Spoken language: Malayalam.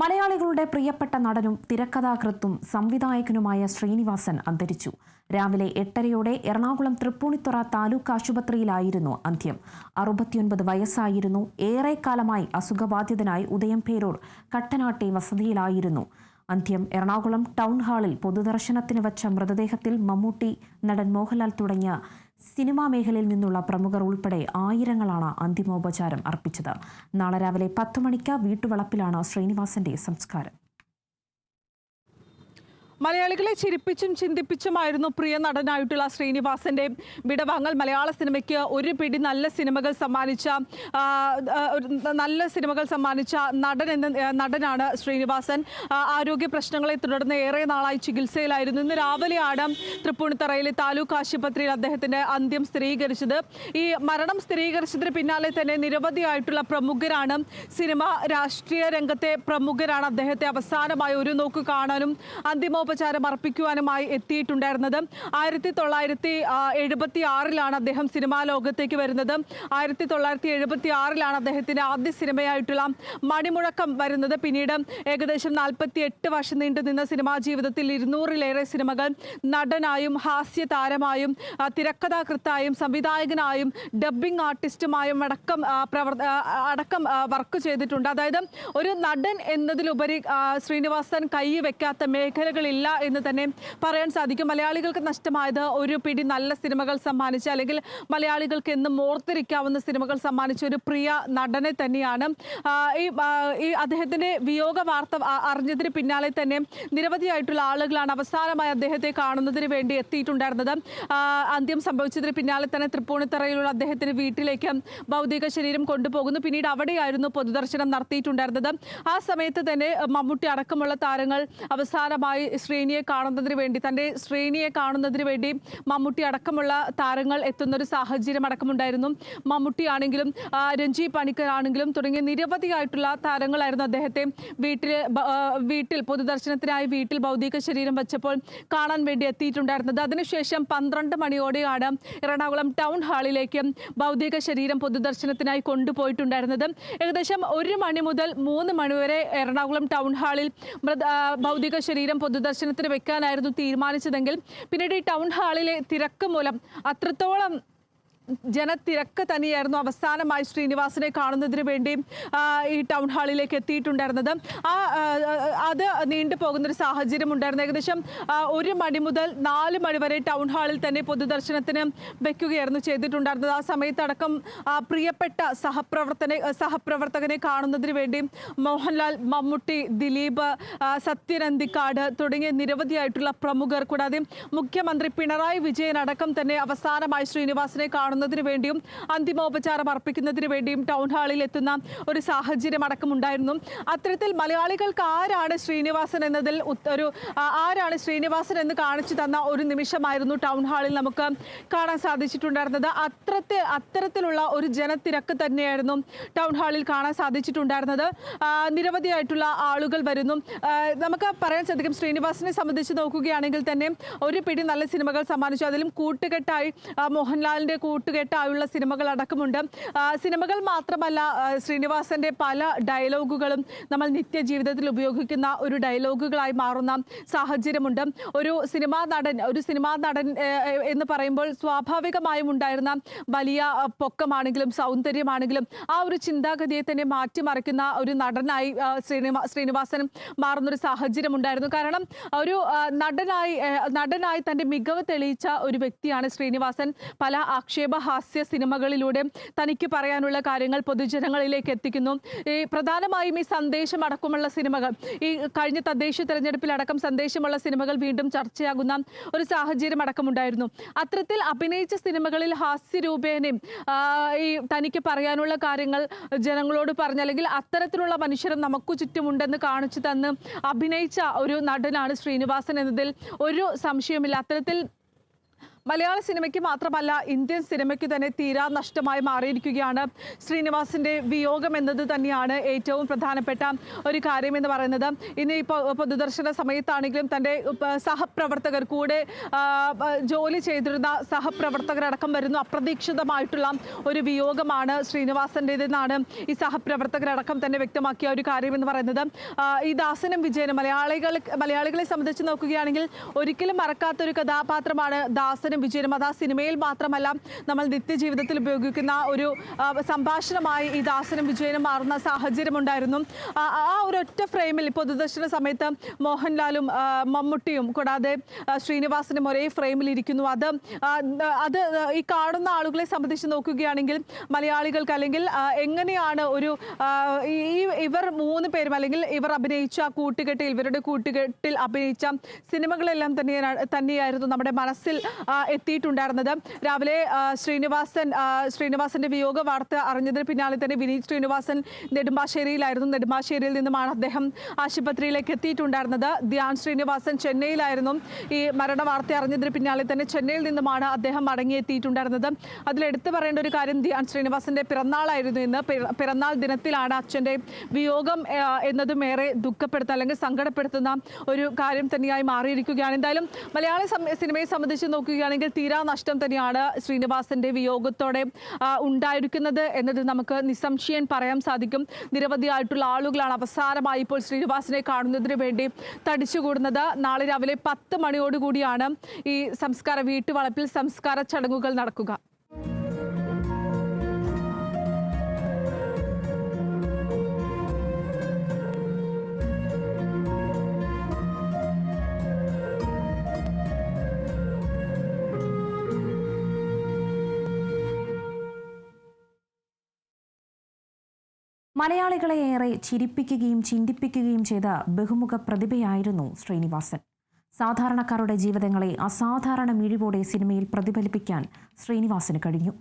മലയാളികളുടെ പ്രിയപ്പെട്ട നടനും തിരക്കഥാകൃത്തും സംവിധായകനുമായ ശ്രീനിവാസൻ അന്തരിച്ചു. രാവിലെ 8:30 എറണാകുളം തൃപ്പൂണിത്തുറ താലൂക്ക് ആശുപത്രിയിലായിരുന്നു അന്ത്യം. 69 വയസ്സായിരുന്നു. ഏറെക്കാലമായി അസുഖബാധിതനായി ഉദയംപേരൂർ കട്ടനാട്ടെ വസതിയിലായിരുന്നു അന്ത്യം. എറണാകുളം ടൗൺ ഹാളിൽ പൊതുദർശനത്തിന് വച്ച മൃതദേഹത്തിൽ മമ്മൂട്ടി, നടൻ മോഹൻലാൽ തുടങ്ങിയ സിനിമാ മേഖലയിൽ നിന്നുള്ള പ്രമുഖർ ഉൾപ്പെടെ ആയിരങ്ങളാണ് അന്തിമോപചാരം അർപ്പിച്ചത്. നാളെ രാവിലെ 10 മണിക്ക് വീട്ടുവളപ്പിലാണ് ശ്രീനിവാസന്റെ സംസ്കാരം. മലയാളികളെ ചിരിപ്പിച്ചും ചിന്തിപ്പിച്ചുമായിരുന്നു പ്രിയ നടനായിട്ടുള്ള ശ്രീനിവാസന്റെ വിടവാങ്ങൽ. മലയാള സിനിമയ്ക്ക് ഒരു പിടി നല്ല സിനിമകൾ സമ്മാനിച്ച നടനാണ് ശ്രീനിവാസൻ. ആരോഗ്യ പ്രശ്നങ്ങളെ തുടർന്ന് ഏറെ നാളായി ചികിത്സയിലായിരുന്നു. ഇന്ന് രാവിലെയാണ് തൃപ്പൂണിത്തുറയിലെ താലൂക്ക് ആശുപത്രിയിൽ അദ്ദേഹത്തിന്റെ അന്ത്യം സ്ഥിരീകരിച്ചത്. ഈ മരണം സ്ഥിരീകരിച്ചതിന് പിന്നാലെ തന്നെ നിരവധിയായിട്ടുള്ള പ്രമുഖരാണ്, സിനിമ രാഷ്ട്രീയ രംഗത്തെ പ്രമുഖരാണ് അദ്ദേഹത്തെ അവസാനമായി ഒരു നോക്ക് കാണാനും അന്തിമോപചാരം അർപ്പിക്കുവാനുമായി എത്തിയിട്ടുണ്ടായിരുന്നത്. 1976 അദ്ദേഹം സിനിമാ ലോകത്തേക്ക് വരുന്നത്. 1976 അദ്ദേഹത്തിന്റെ ആദ്യ സിനിമയായിട്ടുള്ള മണിമുഴക്കം വരുന്നത്. പിന്നീട് ഏകദേശം 48 വർഷം നീണ്ടുനിന്ന സിനിമാ ജീവിതത്തിൽ 200-ലേറെ സിനിമകൾ നടനായും ഹാസ്യ താരമായും തിരക്കഥാകൃത്തായും സംവിധായകനായും ഡബ്ബിംഗ് ആർട്ടിസ്റ്റുമായും അടക്കം വർക്ക് ചെയ്തിട്ടുണ്ട്. അതായത് ഒരു നടൻ എന്നതിലുപരി ശ്രീനിവാസൻ കൈവെക്കാത്ത മേഖലകളില്ല എന്ന് തന്നെ പറയാൻ സാധിക്കും. മലയാളികൾക്ക് നഷ്ടമായത് ഒരു പിടി നല്ല സിനിമകൾ സമ്മാനിച്ച, അല്ലെങ്കിൽ മലയാളികൾക്ക് എന്നും ഓർത്തിരിക്കാവുന്ന സിനിമകൾ സമ്മാനിച്ച ഒരു പ്രിയ നടനെ തന്നെയാണ്. ഈ അദ്ദേഹത്തിന്റെ വിയോഗ വാർത്ത അറിഞ്ഞതിന് പിന്നാലെ തന്നെ നിരവധിയായിട്ടുള്ള ആളുകളാണ് അവസാനമായി അദ്ദേഹത്തെ കാണുന്നതിന് വേണ്ടി എത്തിയിട്ടുണ്ടായിരുന്നത്. അന്ത്യം സംഭവിച്ചതിന് പിന്നാലെ തന്നെ തൃപ്പൂണിത്തുറയിലുള്ള അദ്ദേഹത്തിന്റെ വീട്ടിലേക്ക് ഭൗതിക ശരീരം കൊണ്ടുപോകുന്നു. പിന്നീട് അവിടെയായിരുന്നു പൊതുദർശനം നടത്തിയിട്ടുണ്ടായിരുന്നത്. ആ സമയത്ത് തന്നെ മമ്മൂട്ടി അടക്കമുള്ള താരങ്ങൾ അവസാനമായി തന്റെ ശ്രേണിയെ കാണുന്നതിന് വേണ്ടി മമ്മൂട്ടി അടക്കമുള്ള താരങ്ങൾ എത്തുന്നൊരു സാഹചര്യം അടക്കമുണ്ടായിരുന്നു. മമ്മൂട്ടി ആണെങ്കിലും രഞ്ജി പണിക്കർ ആണെങ്കിലും തുടങ്ങിയ നിരവധിയായിട്ടുള്ള താരങ്ങളായിരുന്നു അദ്ദേഹത്തെ വീട്ടിൽ പൊതുദർശനത്തിനായി വീട്ടിൽ ഭൗതിക ശരീരം വെച്ചപ്പോൾ കാണാൻ വേണ്ടി എത്തിയിട്ടുണ്ടായിരുന്നത്. അതിനുശേഷം 12 മണിയോടെയാണ് എറണാകുളം ടൗൺ ഹാളിലേക്ക് ഭൗതിക ശരീരം പൊതുദർശനത്തിനായി കൊണ്ടുപോയിട്ടുണ്ടായിരുന്നത്. ഏകദേശം 1 മണി മുതൽ 3 മണി വരെ എറണാകുളം ടൗൺ ഹാളിൽ ഭൗതിക ശരീരം പൊതുദർശനത്തിന് വെക്കാനായിരുന്നു തീരുമാനിച്ചതെങ്കിൽ പിന്നീട് ഈ ടൗൺ ഹാളിലെ തിരക്ക് മൂലം അത്രത്തോളം ജനത്തിരക്ക് തന്നെയായിരുന്നു അവസാനമായി ശ്രീനിവാസനെ കാണുന്നതിന് വേണ്ടി ഈ ടൗൺ ഹാളിലേക്ക് എത്തിയിട്ടുണ്ടായിരുന്നത്. അത് നീണ്ടുപോകുന്നൊരു സാഹചര്യം ഉണ്ടായിരുന്നു. ഏകദേശം 1 മണി മുതൽ 4 മണി വരെ ടൗൺ ഹാളിൽ തന്നെ പൊതുദർശനത്തിന് വെക്കുകയായിരുന്നു ചെയ്തിട്ടുണ്ടായിരുന്നത്. ആ സമയത്തടക്കം പ്രിയപ്പെട്ട സഹപ്രവർത്തകനെ കാണുന്നതിന് വേണ്ടി മോഹൻലാൽ, മമ്മൂട്ടി, ദിലീപ്, സത്യൻ അന്തിക്കാട് തുടങ്ങിയ നിരവധിയായിട്ടുള്ള പ്രമുഖർ, കൂടാതെ മുഖ്യമന്ത്രി പിണറായി വിജയൻ അടക്കം തന്നെ അവസാനമായി ശ്രീനിവാസനെ കാണുന്നതിന് വേണ്ടിയും അന്തിമോപചാരം അർപ്പിക്കുന്നതിന് വേണ്ടിയും ടൗൺ ഹാളിൽ എത്തുന്ന ഒരു സാഹചര്യം അടക്കമുണ്ടായിരുന്നു. അത്തരത്തിൽ മലയാളികൾക്ക് ആരാണ് ശ്രീനിവാസൻ എന്ന് കാണിച്ചു തന്ന ഒരു നിമിഷമായിരുന്നു ടൗൺ ഹാളിൽ നമുക്ക് കാണാൻ സാധിച്ചിട്ടുണ്ടായിരുന്നത്. അത്തരത്തിലുള്ള ഒരു ജനത്തിരക്ക് തന്നെയായിരുന്നു ടൗൺ ഹാളിൽ കാണാൻ സാധിച്ചിട്ടുണ്ടായിരുന്നത്. നിരവധിയായിട്ടുള്ള ആളുകൾ വരുന്നു. നമുക്ക് പറയാൻ സാധിക്കും, ശ്രീനിവാസനെ സംബന്ധിച്ച് നോക്കുകയാണെങ്കിൽ തന്നെ ഒരു പിടി നല്ല സിനിമകൾ സമ്മാനിച്ചു. അതിലും കൂട്ടുകെട്ടായി മോഹൻലാലിന്റെ കൂട്ടുകെട്ടായുള്ള സിനിമകൾ അടക്കമുണ്ട്. സിനിമകൾ മാത്രമല്ല, ശ്രീനിവാസന്റെ പല ഡയലോഗുകളും നമ്മൾ നിത്യജീവിതത്തിൽ ഉപയോഗിക്കുന്ന ഒരു ഡയലോഗുകളായി മാറുന്ന സാഹചര്യമുണ്ട്. ഒരു സിനിമാ നടൻ എന്ന് പറയുമ്പോൾ സ്വാഭാവികമായും ഉണ്ടായിരുന്ന വലിയ പൊക്കമാണെങ്കിലും സൗന്ദര്യമാണെങ്കിലും ആ ഒരു ചിന്താഗതിയെ തന്നെ മാറ്റിമറിക്കുന്ന ഒരു നടനായി ശ്രീനിവാസൻ മാറുന്നൊരു സാഹചര്യം ഉണ്ടായിരുന്നു. കാരണം ഒരു നടനായി തന്റെ മികവ് തെളിയിച്ച ഒരു വ്യക്തിയാണ് ശ്രീനിവാസൻ. പല ആക്ഷേപഹാസ്യ സിനിമകളിലൂടെ തനിക്ക് പറയാനുള്ള കാര്യങ്ങൾ പൊതുജനങ്ങളിലേക്ക് എത്തിക്കുന്നു. ഈ പ്രധാനമായും ഈ സന്ദേശം അടക്കമുള്ള സിനിമകൾ, ഈ കഴിഞ്ഞ തദ്ദേശ തെരഞ്ഞെടുപ്പിലടക്കം സന്ദേശമുള്ള സിനിമകൾ വീണ്ടും ചർച്ചയാകുന്ന ഒരു സാഹചര്യം അടക്കമുണ്ടായിരുന്നു. അത്തരത്തിൽ അഭിനയിച്ച സിനിമകളിൽ ഹാസ്യരൂപേണയും ഈ തനിക്ക് പറയാനുള്ള കാര്യങ്ങൾ ജനങ്ങളോട് പറഞ്ഞ, അല്ലെങ്കിൽ അത്തരത്തിലുള്ള മനുഷ്യരും നമുക്ക് ചുറ്റുമുണ്ടെന്ന് കാണിച്ചു തന്ന് അഭിനയിച്ച ഒരു നടനാണ് ശ്രീനിവാസൻ എന്നതിൽ ഒരു സംശയമില്ല. അത്തരത്തിൽ മലയാള സിനിമയ്ക്ക് മാത്രമല്ല ഇന്ത്യൻ സിനിമയ്ക്ക് തന്നെ തീരാ നഷ്ടമായി മാറിയിരിക്കുകയാണ് ശ്രീനിവാസിന്റെ വിയോഗം എന്നത് തന്നെയാണ് ഏറ്റവും പ്രധാനപ്പെട്ട ഒരു കാര്യമെന്ന് പറയുന്നത്. ഇനി ഇപ്പോൾ പൊതുദർശന സമയത്താണെങ്കിലും തൻ്റെ സഹപ്രവർത്തകർ കൂടെ ജോലി ചെയ്തിരുന്ന സഹപ്രവർത്തകരടക്കം വരുന്നു. അപ്രതീക്ഷിതമായിട്ടുള്ള ഒരു വിയോഗമാണ് ശ്രീനിവാസൻ്റെതെന്നാണ് ഈ സഹപ്രവർത്തകരടക്കം തന്നെ വ്യക്തമാക്കിയ ഒരു കാര്യമെന്ന് പറയുന്നത്. ഈ ദാസനും വിജയനും മലയാളികളെ സംബന്ധിച്ച് നോക്കുകയാണെങ്കിൽ ഒരിക്കലും മറക്കാത്തൊരു കഥാപാത്രമാണ് ദാസനും വിജയനും. അത് ആ സിനിമയിൽ മാത്രമല്ല നമ്മൾ നിത്യജീവിതത്തിൽ ഉപയോഗിക്കുന്ന ഒരു സംഭാഷണമായി ഈ ദാസനും വിജയനും മാറുന്ന സാഹചര്യമുണ്ടായിരുന്നു. ആ ഒരൊറ്റ ഫ്രെയിമിൽ പൊതുദർശന സമയത്ത് മോഹൻലാലും മമ്മൂട്ടിയും കൂടാതെ ശ്രീനിവാസനും ഒരേ ഫ്രെയിമിൽ ഇരിക്കുന്നു. അത് ഈ കാണുന്ന ആളുകളെ സംബന്ധിച്ച് നോക്കുകയാണെങ്കിൽ മലയാളികൾക്ക് അല്ലെങ്കിൽ എങ്ങനെയാണ് ഇവർ മൂന്ന് പേരും അല്ലെങ്കിൽ ഇവർ അഭിനയിച്ച ഇവരുടെ കൂട്ടുകെട്ടിൽ അഭിനയിച്ച സിനിമകളെല്ലാം തന്നെയായിരുന്നു നമ്മുടെ മനസ്സിൽ എത്തിയിട്ടുണ്ടായിരുന്നത്. രാവിലെ ശ്രീനിവാസന്റെ വിയോഗ വാർത്ത അറിഞ്ഞതിന് പിന്നാലെ തന്നെ വിനീത് ശ്രീനിവാസൻ നെടുമ്പാശ്ശേരിയിലായിരുന്നു. നെടുമ്പാശ്ശേരിയിൽ നിന്നുമാണ് അദ്ദേഹം ആശുപത്രിയിലേക്ക് എത്തിയിട്ടുണ്ടായിരുന്നത്. ധ്യാൻ ശ്രീനിവാസൻ ചെന്നൈയിലായിരുന്നു. ഈ മരണ വാർത്ത അറിഞ്ഞതിന് പിന്നാലെ തന്നെ ചെന്നൈയിൽ നിന്നുമാണ് അദ്ദേഹം മടങ്ങിയെത്തിയിട്ടുണ്ടായിരുന്നത്. അതിലെടുത്തു പറയേണ്ട ഒരു കാര്യം ധ്യാൻ ശ്രീനിവാസന്റെ പിറന്നാളായിരുന്നു ഇന്ന്. പിറന്നാൾ ദിനത്തിലാണ് അച്ഛൻ്റെ വിയോഗം എന്നതും ഏറെ ദുഃഖപ്പെടുത്തുന്ന അല്ലെങ്കിൽ സങ്കടപ്പെടുത്തുന്ന ഒരു കാര്യം തന്നെയായി മാറിയിരിക്കുകയാണ്. എന്തായാലും മലയാള സിനിമയെ സംബന്ധിച്ച് നോക്കുകയാണെങ്കിൽ തീരാ നഷ്ടം തന്നെയാണ് ശ്രീനിവാസന്റെ വിയോഗത്തോടെ ഉണ്ടായിരിക്കുന്നത് എന്നത് നമുക്ക് നിസ്സംശയം പറയാൻ സാധിക്കും. നിരവധിയായിട്ടുള്ള ആളുകളാണ് അവസാനമായി ഇപ്പോൾ ശ്രീനിവാസനെ കാണുന്നതിന് വേണ്ടി തടിച്ചുകൂടുന്നത്. നാളെ രാവിലെ 10 മണിയോടുകൂടിയാണ് ഈ വീട്ടുവളപ്പിൽ സംസ്കാര ചടങ്ങുകൾ നടക്കുക. മലയാളികളെ ഏറെ ചിരിപ്പിക്കുകയും ചിന്തിപ്പിക്കുകയും ചെയ്ത ബഹുമുഖ പ്രതിഭയായിരുന്നു ശ്രീനിവാസൻ. സാധാരണക്കാരുടെ ജീവിതങ്ങളെ അസാധാരണ മിഴിവോടെ സിനിമയിൽ പ്രതിഫലിപ്പിക്കാൻ ശ്രീനിവാസന് കഴിഞ്ഞു.